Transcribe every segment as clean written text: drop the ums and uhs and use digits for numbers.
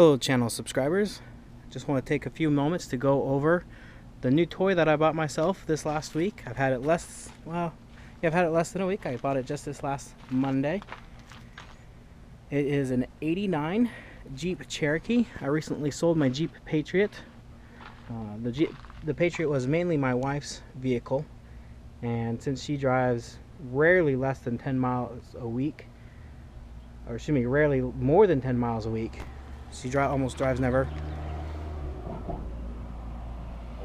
Hello channel subscribers, just want to take a few moments to go over the new toy that I bought myself this last week. I've had it less than a week. I bought it just this last Monday. It is an 89 Jeep Cherokee. I recently sold my Jeep Patriot. The Patriot was mainly my wife's vehicle, and since she drives rarely less than 10 miles a week, or excuse me, rarely more than 10 miles a week, she almost drives never,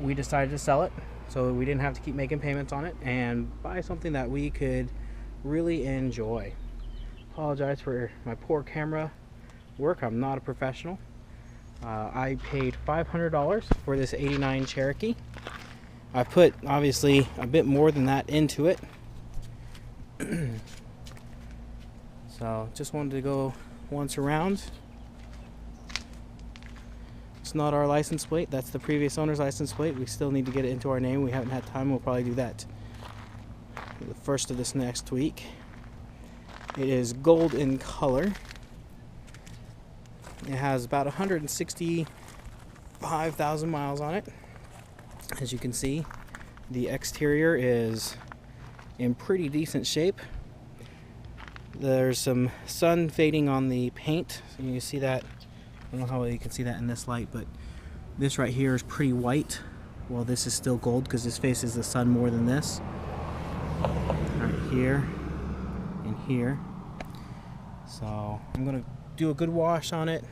we decided to sell it so we didn't have to keep making payments on it and buy something that we could really enjoy. Apologize for my poor camera work. I'm not a professional. I paid $500 for this 89 Cherokee. I put obviously a bit more than that into it. So just wanted to go once around. It's not our license plate, that's the previous owner's license plate. We still need to get it into our name. We haven't had time. We'll probably do that the first of this next week. It is gold in color. It has about 165,000 miles on it. As you can see, the exterior is in pretty decent shape. There's some sun fading on the paint, so you see that. I don't know how well you can see that in this light, but this right here is pretty white. Well, this is still gold because this faces the sun more than this. Right here and here. So I'm gonna do a good wash on it,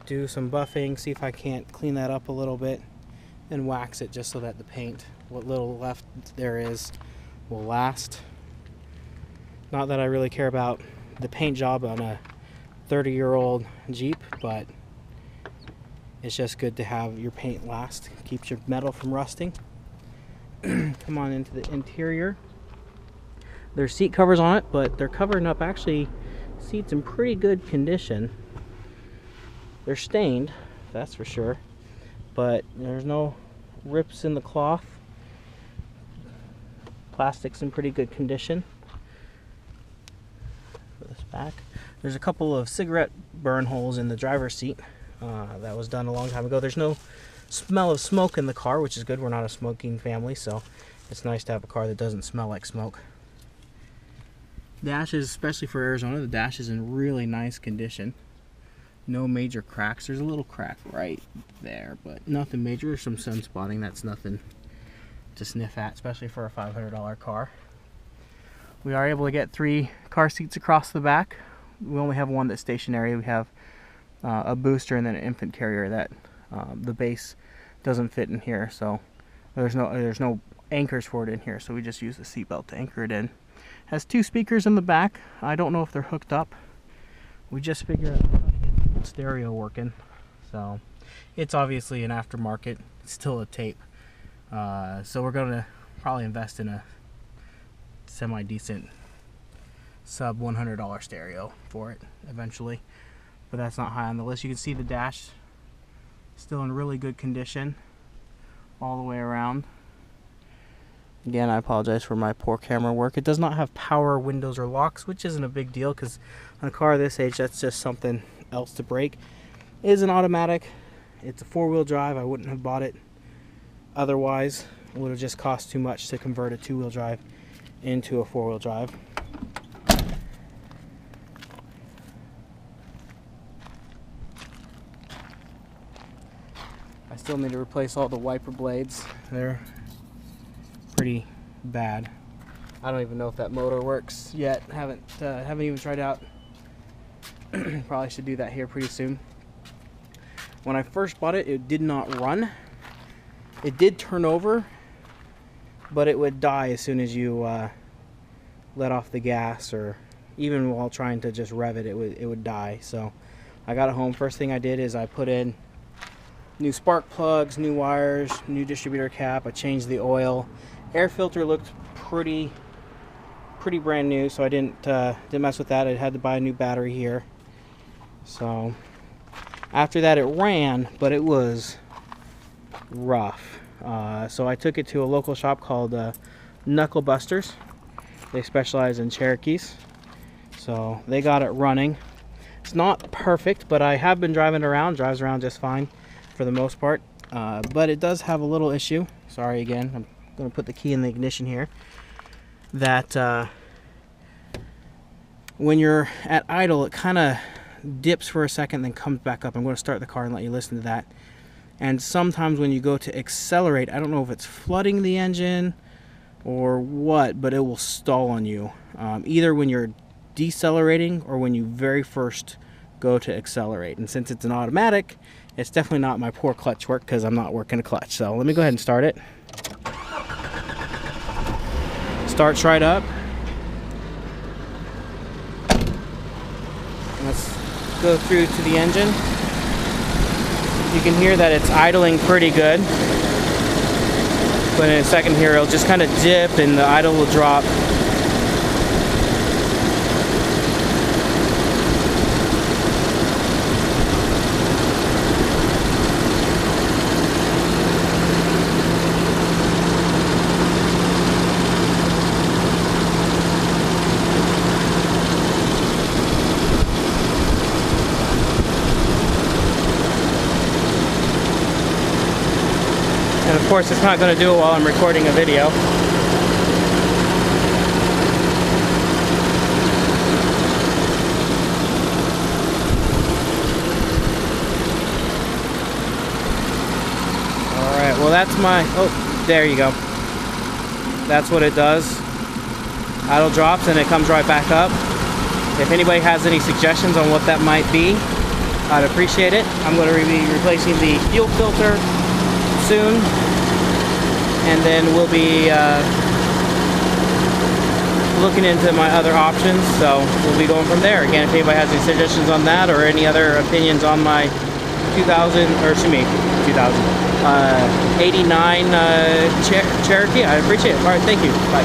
do some buffing, see if I can't clean that up a little bit, and wax it just so that the paint, what little left there is, will last. Not that I really care about the paint job on a 30-year-old Jeep, but it's just good to have your paint last. Keeps your metal from rusting. Come on into the interior. There's seat covers on it, but they're covering up actually seats in pretty good condition. They're stained, that's for sure, but there's no rips in the cloth. Plastic's in pretty good condition. For this back, there's a couple of cigarette burn holes in the driver's seat. That was done a long time ago. There's no smell of smoke in the car, which is good. We're not a smoking family, so it's nice to have a car that doesn't smell like smoke. Dash is, especially for Arizona, the dash is in really nice condition. No major cracks. There's a little crack right there, but nothing major. There's some sun spotting. That's nothing to sniff at, especially for a $500 car. We are able to get 3 car seats across the back. We only have one that's stationary. We have a booster and then an infant carrier that the base doesn't fit in here, so there's no anchors for it in here, so we just use the seatbelt to anchor it in. Has 2 speakers in the back. I don't know if they're hooked up. We just figured out how to get the stereo working, so it's obviously an aftermarket. It's still a tape, so we're going to probably invest in a semi-decent sub $100 stereo for it eventually, but that's not high on the list. You can see the dash still in really good condition all the way around. Again, I apologize for my poor camera work. It does not have power windows or locks, which isn't a big deal because on a car this age, that's just something else to break. It is an automatic. It's a 4-wheel drive. I wouldn't have bought it otherwise. It would have just cost too much to convert a 2-wheel drive into a 4-wheel drive. I still need to replace all the wiper blades. They're pretty bad. I don't even know if that motor works yet. Haven't even tried out. Probably should do that here pretty soon. When I first bought it, it did not run. It did turn over, but it would die as soon as you let off the gas, or even while trying to just rev it, it would die. So I got it home. First thing I did is I put in new spark plugs, new wires, new distributor cap. I changed the oil. Air filter looked pretty brand new, so I didn't mess with that. I had to buy a new battery here. So after that, it ran, but it was rough. So I took it to a local shop called Knuckle Busters. They specialize in Cherokees, so they got it running. It's not perfect, but I have been driving around. Drives around just fine for the most part. But it does have a little issue. Sorry again. I'm going to put the key in the ignition here. That when you're at idle, it kind of dips for a second, then comes back up. I'm going to start the car and let you listen to that. And sometimes when you go to accelerate, I don't know if it's flooding the engine or what, but it will stall on you. Either when you're decelerating or when you very first go to accelerate. And since it's an automatic, it's definitely not my poor clutch work because I'm not working a clutch. So let me go ahead and start it. Starts right up. Let's go through to the engine. You can hear that it's idling pretty good. But in a second here, it'll just kind of dip and the idle will drop. And of course, it's not going to do it while I'm recording a video. Alright, well that's my... Oh, there you go. That's what it does. Idle drops and it comes right back up. If anybody has any suggestions on what that might be, I'd appreciate it. I'm going to be replacing the fuel filter soon, and then we'll be looking into my other options, so we'll be going from there. Again, if anybody has any suggestions on that or any other opinions on my 89 Cherokee, I appreciate it. All right, thank you. Bye.